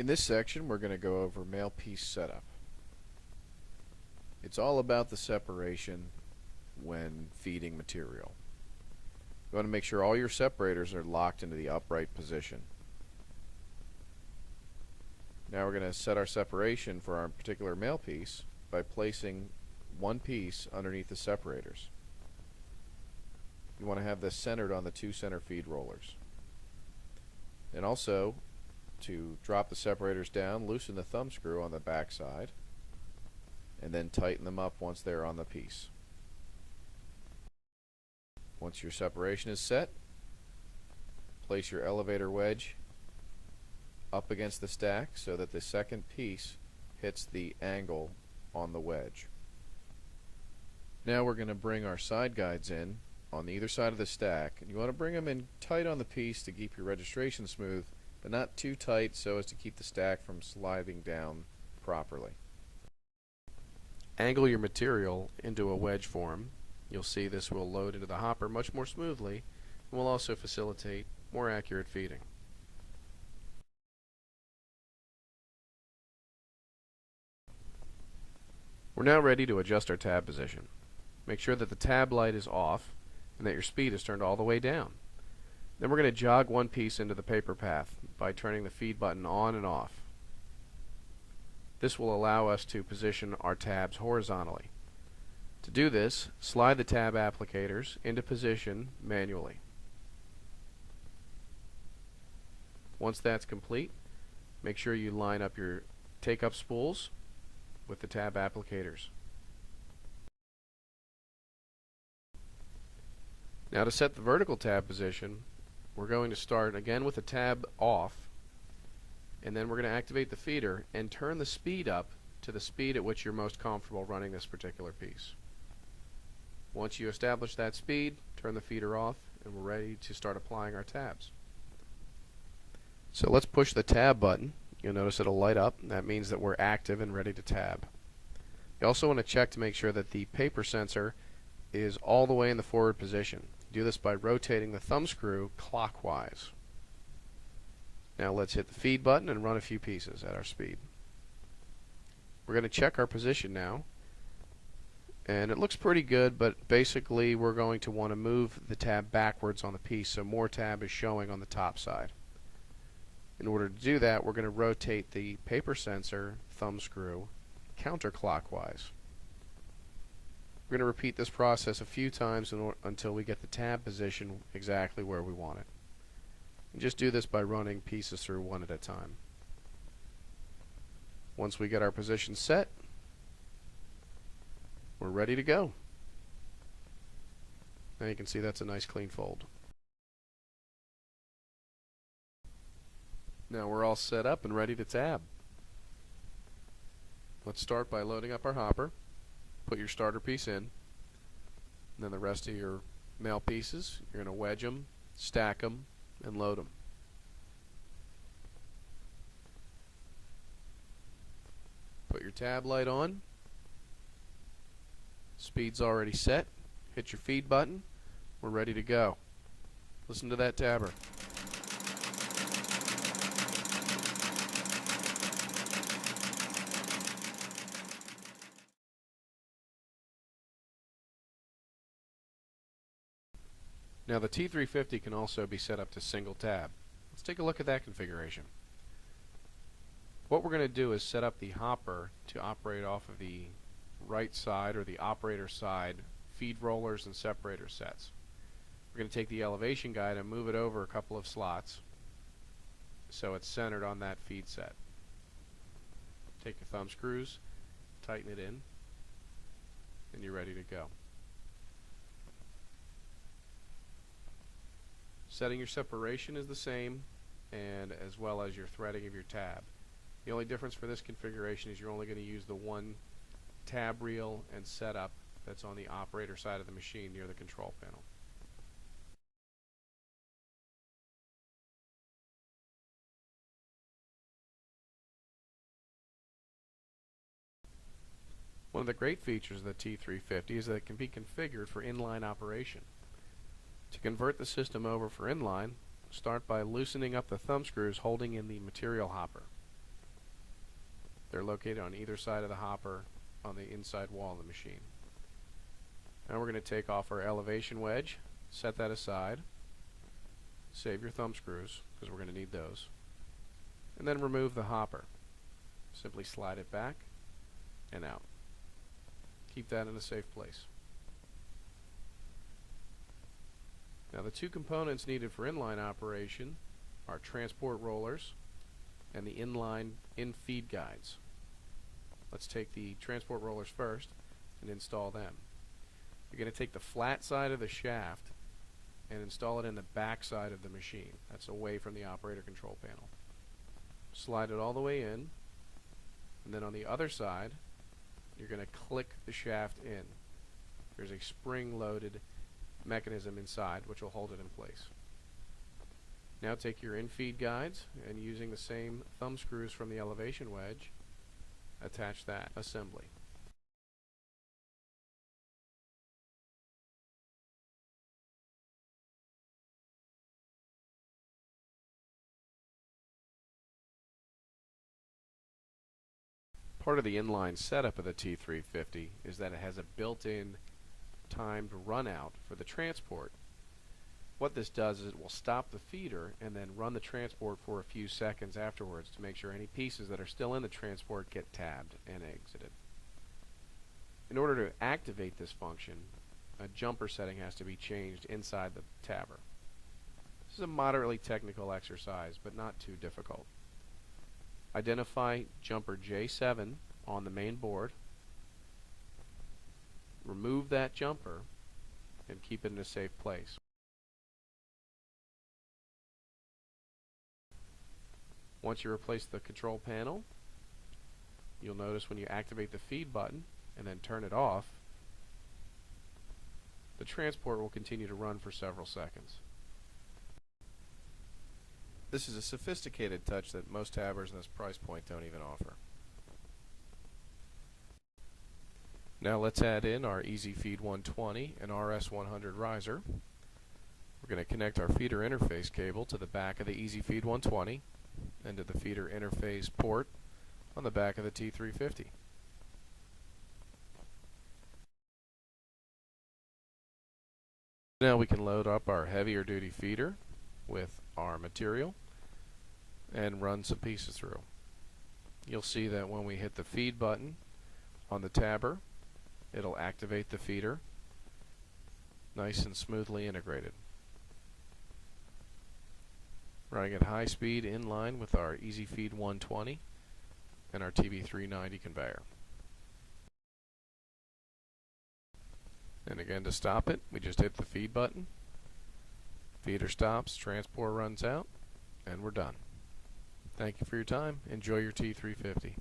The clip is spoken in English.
In this section, we're going to go over MAILPIECE setup. It's all about the separation when feeding material. You want to make sure all your separators are locked into the upright position. Now we're going to set our separation for our particular MAILPIECE by placing one piece underneath the separators. You want to have this centered on the two center feed rollers. And also, to drop the separators down, loosen the thumb screw on the back side and then tighten them up once they're on the piece. Once your separation is set, place your elevator wedge up against the stack so that the second piece hits the angle on the wedge. Now we're going to bring our side guides in on either side of the stack, and you want to bring them in tight on the piece to keep your registration smooth, but not too tight so as to keep the stack from sliding down properly. Angle your material into a wedge form. You'll see this will load into the hopper much more smoothly and will also facilitate more accurate feeding. We're now ready to adjust our tab position. Make sure that the tab light is off and that your speed is turned all the way down. Then we're going to jog one piece into the paper path by turning the feed button on and off. This will allow us to position our tabs horizontally. To do this, slide the tab applicators into position manually. Once that's complete, make sure you line up your take-up spools with the tab applicators. Now to set the vertical tab position, we're going to start again with the tab off, and then we're going to activate the feeder and turn the speed up to the speed at which you're most comfortable running this particular piece. Once you establish that speed, turn the feeder off and we're ready to start applying our tabs. So let's push the tab button. You'll notice it'll light up. That means that we're active and ready to tab. You also want to check to make sure that the paper sensor is all the way in the forward position. Do this by rotating the thumb screw clockwise. Now let's hit the feed button and run a few pieces at our speed. We're going to check our position now, and it looks pretty good, but basically we're going to want to move the tab backwards on the piece so more tab is showing on the top side. In order to do that, we're going to rotate the paper sensor thumb screw counterclockwise. We're going to repeat this process a few times until we get the tab position exactly where we want it. And just do this by running pieces through one at a time. Once we get our position set, we're ready to go. Now you can see that's a nice clean fold. Now we're all set up and ready to tab. Let's start by loading up our hopper. Put your starter piece in, and then the rest of your MAILPIECEs, you're going to wedge them, stack them, and load them. Put your tab light on. Speed's already set. Hit your feed button. We're ready to go. Listen to that tabber. Now the T350 can also be set up to single tab. Let's take a look at that configuration. What we're going to do is set up the hopper to operate off of the right side or the operator side feed rollers and separator sets. We're going to take the elevation guide and move it over a couple of slots so it's centered on that feed set. Take your thumb screws, tighten it in, and you're ready to go. Setting your separation is the same, and as well as your threading of your tab. The only difference for this configuration is you're only going to use the one tab reel and setup that's on the operator side of the machine near the control panel. One of the great features of the T350 is that it can be configured for inline operation. To convert the system over for inline, start by loosening up the thumb screws holding in the material hopper. They're located on either side of the hopper on the inside wall of the machine. Now we're going to take off our elevation wedge, set that aside, save your thumb screws because we're going to need those, and then remove the hopper. Simply slide it back and out. Keep that in a safe place. Now the two components needed for inline operation are transport rollers and the inline in-feed guides. Let's take the transport rollers first and install them. You're going to take the flat side of the shaft and install it in the back side of the machine. That's away from the operator control panel. Slide it all the way in, and then on the other side you're going to click the shaft in. There's a spring-loaded mechanism inside which will hold it in place. Now take your in-feed guides and using the same thumb screws from the elevation wedge, attach that assembly. Part of the inline setup of the T350 is that it has a built-in timed run out for the transport. What this does is it will stop the feeder and then run the transport for a few seconds afterwards to make sure any pieces that are still in the transport get tabbed and exited. In order to activate this function, a jumper setting has to be changed inside the tabber. This is a moderately technical exercise, but not too difficult. Identify jumper J7 on the main board, remove that jumper, and keep it in a safe place. Once you replace the control panel, you'll notice when you activate the feed button and then turn it off, the transport will continue to run for several seconds. This is a sophisticated touch that most tabbers in this price point don't even offer. Now let's add in our EasyFeed 120 and RS100 riser. We're going to connect our feeder interface cable to the back of the EasyFeed 120 and to the feeder interface port on the back of the T350. Now we can load up our heavier duty feeder with our material and run some pieces through. You'll see that when we hit the feed button on the tabber, it'll activate the feeder, nice and smoothly integrated. Running at high speed in line with our EasyFeed 120 and our TB390 conveyor. And again, to stop it, we just hit the feed button. Feeder stops, transport runs out, and we're done. Thank you for your time. Enjoy your T350.